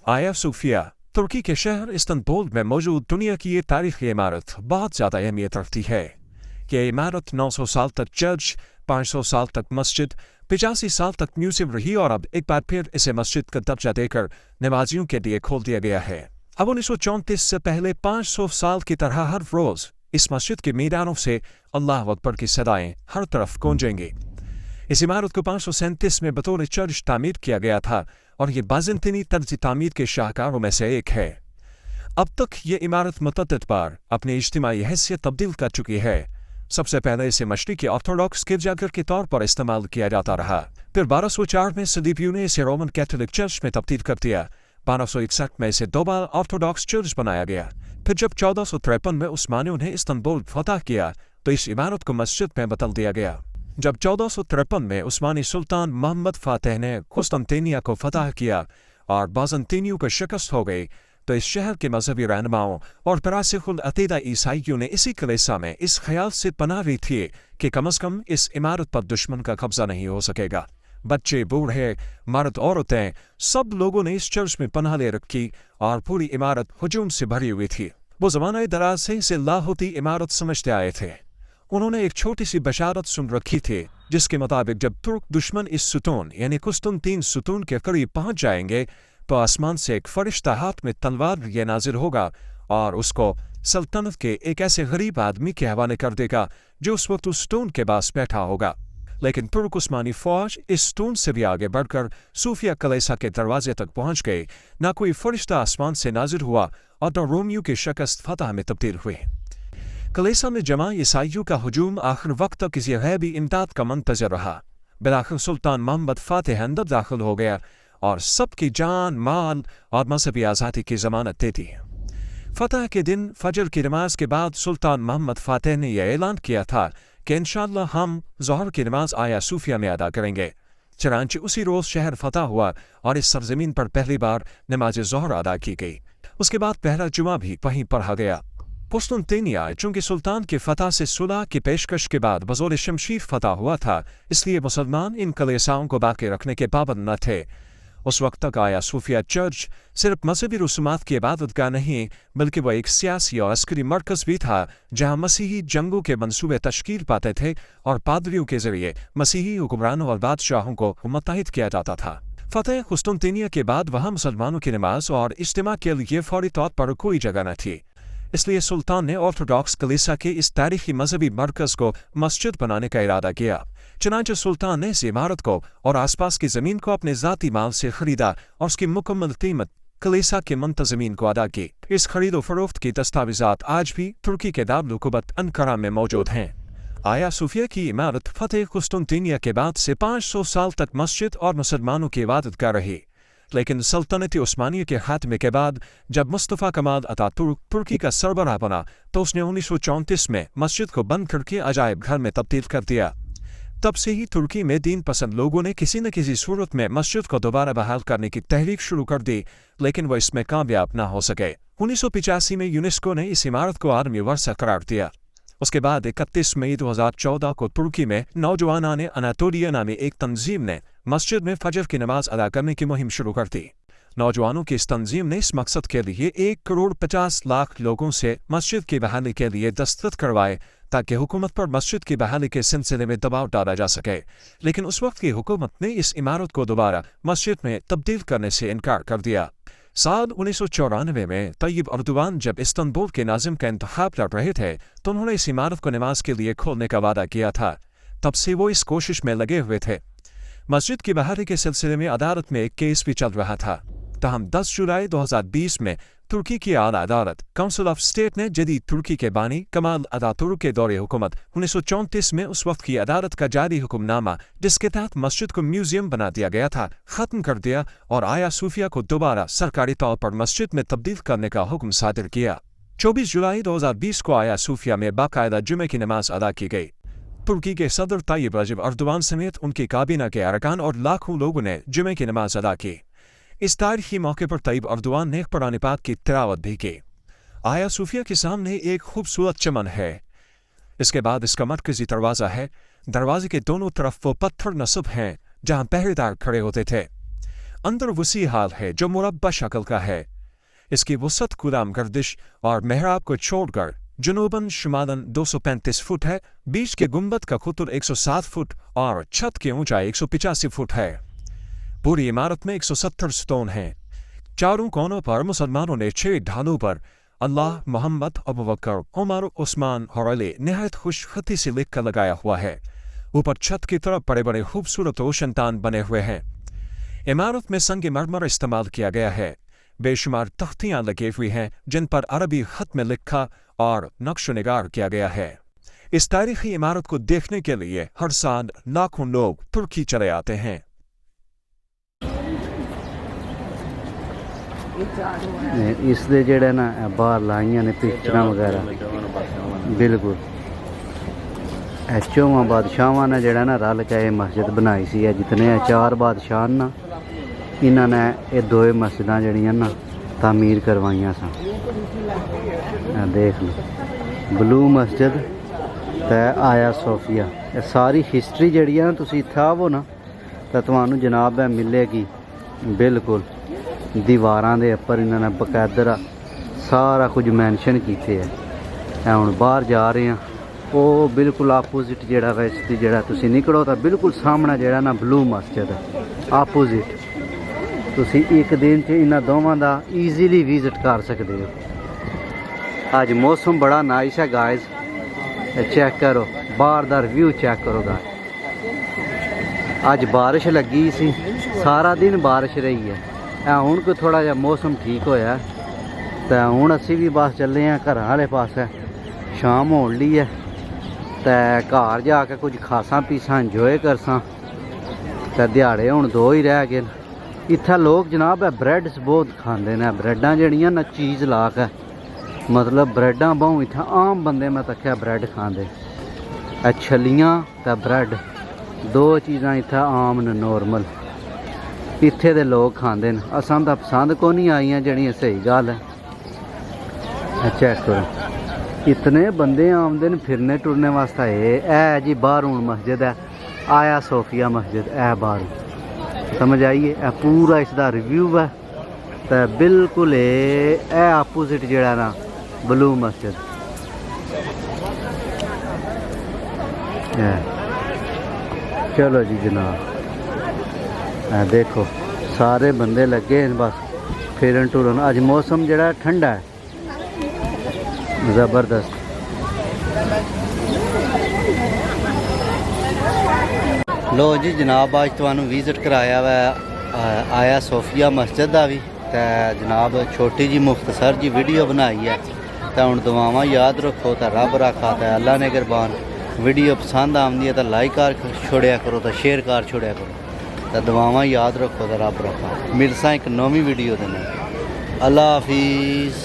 आया सूफिया तुर्की के शहर इस्तांबुल में मौजूद दुनिया की ये तारीखी इमारत बहुत ज़्यादा अहमियत रखती है। ये इमारत 900 साल तक चर्च, 500 साल तक मस्जिद, 85 साल तक म्यूजियम रही और अब एक बार फिर इसे मस्जिद का दर्जा देकर नमाजियों के लिए खोल दिया गया है। अब 1934 से पहले 500 साल की तरह हर रोज़ इस मस्जिद के मैदानों से अल्लाह अकबर की सदाएं हर तरफ गूंजेंगी। इस इमारत को 537 में बतौर चर्च तामीर किया गया था और ये बाज़ंतीनी तर्ज तामीर के शाहकारों में से एक है। अब तक ये इमारत मुतअद्दिद बार अपनी इज्तिमाई हैसियत तब्दील कर चुकी है। सबसे पहले इसे मशरिकी ऑर्थोडॉक्स गिरजाघर के तौर पर इस्तेमाल किया जाता रहा। फिर 1204 में सलीबियों ने इसे रोमन कैथोलिक चर्च में तब्दील कर दिया। 1261 में इसे दोबारा ऑर्थोडॉक्स चर्च बनाया गया। फिर जब 1453 में उस्मानियों ने इस्तांबुल फतह किया तो इस इमारत को मस्जिद में बदल दिया गया। जब 1453 में उस्मानी सुल्तान मोहम्मद फातेह ने कुस्तुनतिनिया को फतह किया और बाज़ंतीनियों को शिकस्त हो गई तो इस शहर के मजहबी रहनुमाओं और फरासिकुल अकीदा ईसाइयों ने इसी कलीसिया में इस ख्याल से पनाह ली थी कि कम अज़ कम इस इमारत पर दुश्मन का कब्जा नहीं हो सकेगा। बच्चे, बूढ़े, मर्द, औरतें, सब लोगों ने इस चर्च में पनाह ले रखी और पूरी इमारत हुजूम से भरी हुई थी। वो ज़माने दराज से इसे लाहौती इमारत समझते आए थे। उन्होंने एक छोटी सी बशारत सुन रखी थी जिसके मुताबिक जब तुर्क दुश्मन इस सुतून यानी कुस्तुनतीन सुतून के करीब पहुंच जाएंगे तो आसमान से एक फरिश्ता हाथ में तलवार लिए नाजिर होगा और उसको सल्तनत के एक ऐसे गरीब आदमी के हवाले कर देगा जो उस वक्त उस स्टोन के पास बैठा होगा। लेकिन तुर्क उस्मानी फौज इस स्टोन से भी आगे बढ़कर सूफिया कलीसिया के दरवाजे तक पहुंच गई। ना कोई फरिश्ता आसमान से नाजिर हुआ और न रोमियों की शिकस्त फतह में तब्दील हुई। कलीसिया में जमा ईसाइयों का हुजूम आखिर वक्त तक किसी गैबी इमदाद का मंतजर रहा। बिलाखिर सुल्तान मोहम्मद फातेह अंदर दाखिल हो गया और सबकी जान, माल और मजहबी आज़ादी की जमानत दे दी। फतह के दिन फजर की नमाज के बाद सुल्तान मोहम्मद फातेह ने यह ऐलान किया था कि इंशाअल्लाह हम ज़ोहर की नमाज आया सूफिया में अदा करेंगे। चनांचे उसी रोज़ शहर फतह हुआ और इस सरजमीन पर पहली बार नमाज ज़ोहर अदा की गई। उसके बाद पहला जुमा भी वहीं पढ़ा गया। कुस्तुनतिनिया चूंकि सुल्तान के फतह से सुलह की पेशकश के बाद बज़ौर शमशीर फतह हुआ था, इसलिए मुसलमान इन कलीसियाओं को बाकी रखने के पाबंद न थे। उस वक्त तक आया सूफिया चर्च सिर्फ मजहबी रसूमात की इबादतगाह नहीं बल्कि वह एक सियासी और अस्करी मरकज़ भी था जहाँ मसीही जंगों के मंसूबे तश्कील पाते थे और पादरियों के जरिए मसीही हुक्मरानों और बादशाहों को मुत्तहिद किया जाता था। फतेह कुस्तुनतिनिया के बाद वहाँ मुसलमानों की नमाज और इज्तिमा के लिए फौरी तौर पर कोई जगह न थी। इसलिए सुल्तान ने ऑर्थोडॉक्स कलीसिया के इस तारीखी मजहबी मरकज़ को मस्जिद बनाने का इरादा किया। चनांचे सुल्तान ने इस इमारत को और आसपास की ज़मीन को अपने ज़ाती माल से ख़रीदा और उसकी मुकम्मल कीमत कलीसिया के मुंतज़मीन को अदा की। इस खरीद व फरोख्त की दस्तावेज़ात आज भी तुर्की के दारुल हुकूमत अंकारा में मौजूद हैं। आया सूफिया की इमारत फतेह कुस्तुनतिनिया के बाद से 500 साल तक मस्जिद और मुसलमानों की इबादतगाह रही। लेकिन सल्तनत उस्मानिया के खात्मे के बाद जब मुस्तफ़ा कमाल अतातुर्क तुर्की का सरबराह बना तो उसने 1934 में मस्जिद को बंद करके अजायब घर में तब्दील कर दिया। तब से ही तुर्की में दीन पसंद लोगों ने किसी न किसी सूरत में मस्जिद को दोबारा बहाल करने की तहरीक शुरू कर दी, लेकिन वह इसमें कामयाब न हो सके। 1985 में यूनेस्को ने इस इमारत को आलमी वर्सा करार दिया। उसके बाद 31 मई 2014 को तुर्की में नौजवानाने अनातोलिया नामी एक तंजीम ने मस्जिद में फजर की नमाज अदा करने की मुहिम शुरू कर दी। नौजवानों की इस तंजीम ने इस मकसद के लिए 1,50,00,000 लोगों से मस्जिद की बहाली के लिए दस्तखत करवाए ताकि हुकूमत पर मस्जिद की बहाली के सिलसिले में दबाव डाला जा सके। लेकिन उस वक्त की हुकूमत ने इस इमारत को दोबारा मस्जिद में तब्दील करने से इनकार कर दिया। साल 1994 में तय्यब अर्दोगान जब इस्तांबुल के नाज़िम का इंतखाब लड़ रहे थे तो उन्होंने इस इमारत को नमाज के लिए खोलने का वादा किया था। तब से वो इस कोशिश में लगे हुए थे। मस्जिद की बहाली के सिलसिले में अदालत में एक केस भी चल रहा था। तहम 10 जुलाई 2020 में तुर्की की आला अदालत काउंसिल ऑफ स्टेट ने जदीद तुर्की के बानी कमाल अतातुर्क के दौरे हुकूमत 1934 में उस वक्त की अदालत का जारी हुक्मनामा जिसके तहत मस्जिद को म्यूजियम बना दिया गया था ख़त्म कर दिया और आया सूफिया को दोबारा सरकारी तौर पर मस्जिद में तब्दील करने का हुक्म सादिर किया। 24 जुलाई 2020 को आया सूफिया में बाकायदा जुमे की नमाज अदा की गई। तुर्की के सदर तय्यब रजब अर्दोगान समेत उनकी काबीना के अरकान और लाखों लोगों ने जुमे की नमाज अदा की। इस तारीखी मौके पर तय्यब अर्दोगान ने कुरान पाक की तिलावत भी की। आया सूफिया के सामने एक खूबसूरत चमन है। इसके बाद इसका मरकजी दरवाज़ा है। दरवाजे के दोनों तरफ वो पत्थर नस्ब हैं जहाँ पहरेदार खड़े होते थे। अंदर वसी हाल है जो मुरब्बा शक्ल का है। इसकी वसत गुलाम गर्दिश और मेहराब को छोड़कर जुनूबन शुमालन 235 फुट है। बीच के गुंबद का कुतुर 107 फुट और छत की ऊंचाई 185 फुट है। पूरी इमारत में 170 स्टोन हैं। चारों कोनों पर मुसलमानों ने 6 ढालों पर अल्लाह, मोहम्मद, अबू बकर, उमर, उस्मान और अली निहायत खुशखती से लिख कर लगाया हुआ है। ऊपर छत की तरफ बड़े बड़े खूबसूरत रोशनदान बने हुए हैं। इमारत में संग मरमर इस्तेमाल किया गया है। बेशुमार तख्तियां लगी हुई हैं जिन पर अरबी खत में लिखा और नक्श निगार किया गया है। इस तारीखी इमारत को देखने के लिए हर साल लाखों लोग तुर्की चले आते हैं। इस दे जेड़े ना बाहर लाइयां ने पिक्चरां वगैरह बिल्कुल चौवां बादशाहां ने जेड़ा ना रल के ये मस्जिद बनाई सी। जितने 4 बादशाह ना इन्हां ने ये 2 मस्जिदां जड़ियां ना तामीर करवाइयां सन। देख लो ब्लू मस्जिद ते आया सोफिया। ये सारी हिस्ट्री जड़ी है ना तुसीं इत्थे आवो ना तो तुहानूं जनाब है मिलेगी। बिल्कुल दीवारां दे उपर इन्होंने बकायदा सारा कुछ मैंशन कीते है। हुण बाहर जा रहे हैं वो बिल्कुल आपोजिट जेड़ा वा इसदी जेड़ा तुसीं निकलो तो बिल्कुल सामने जेड़ा ना ब्लू मस्जिद है आपोजिट। तुसीं एक दिन च इन्हां दोवां दा ईजीली विजिट कर सकते हो। अज मौसम बड़ा नाइस है गाइस, चेक करो बाहर दा रिव्यू चेक करो गाइस। अज बारिश लगी सी, सारा दिन बारिश रही है। हुण कोई थोड़ा जिहा मौसम ठीक होया तो हुण असीं भी बस चले हैं घर वाले पासे। शाम होण ली है तो घर जाके कुछ खासा पीसा इंजॉय करसां। तो दिहाड़े हुण 2 ही रह गए। इत्थे लोग जनाब है ब्रैड्स बहुत खांदे ने। ब्रैडां जड़ियां ना चीज़ लाक है, मतलब ब्रैडां बहु इत्थे आम बंदे मैं तक्या ब्रैड खांदे। छलियां ते ब्रैड 2 चीज़ां इत्थे आम न नॉर्मल इत्थे दे लोग खांदे न। असां तां पसंद को नहीं आईयां जड़ियां सही गल है। चेक करो इतने बंदे आमदे न फिरने टुरने वास्ते। ए जी बाहर हुण मस्जिद है आया सोफिया मस्जिद ए बाहर समझ आइए। ए पूरा इसका रिव्यू है तो बिल्कुल ए आपोजिट जेड़ा ना ब्लू मस्जिद। चलो जी जनाब देखो सारे बंदे लगे हैं बस फिरन टुरन। अज मौसम जड़ा ठंडा है ज़बरदस्त। लो जी जनाब अज तुहानू विजिट कराया वा आया सोफिया मस्जिद का भी। तो जनाब छोटी जी मुख्तसर जी वीडियो बनाई है। तो हुण दुआवां याद रखो तो रब रखा तो अल्लाह ने कुरबान। वीडियो पसंद आती है तो लाइक कर छोड़िया करो तो शेयर कर छोड़िया करो। तो दुआवां याद रखो तो रब रखा। मिलसा एक नवी वीडियो देने। अल्लाह हाफिज़।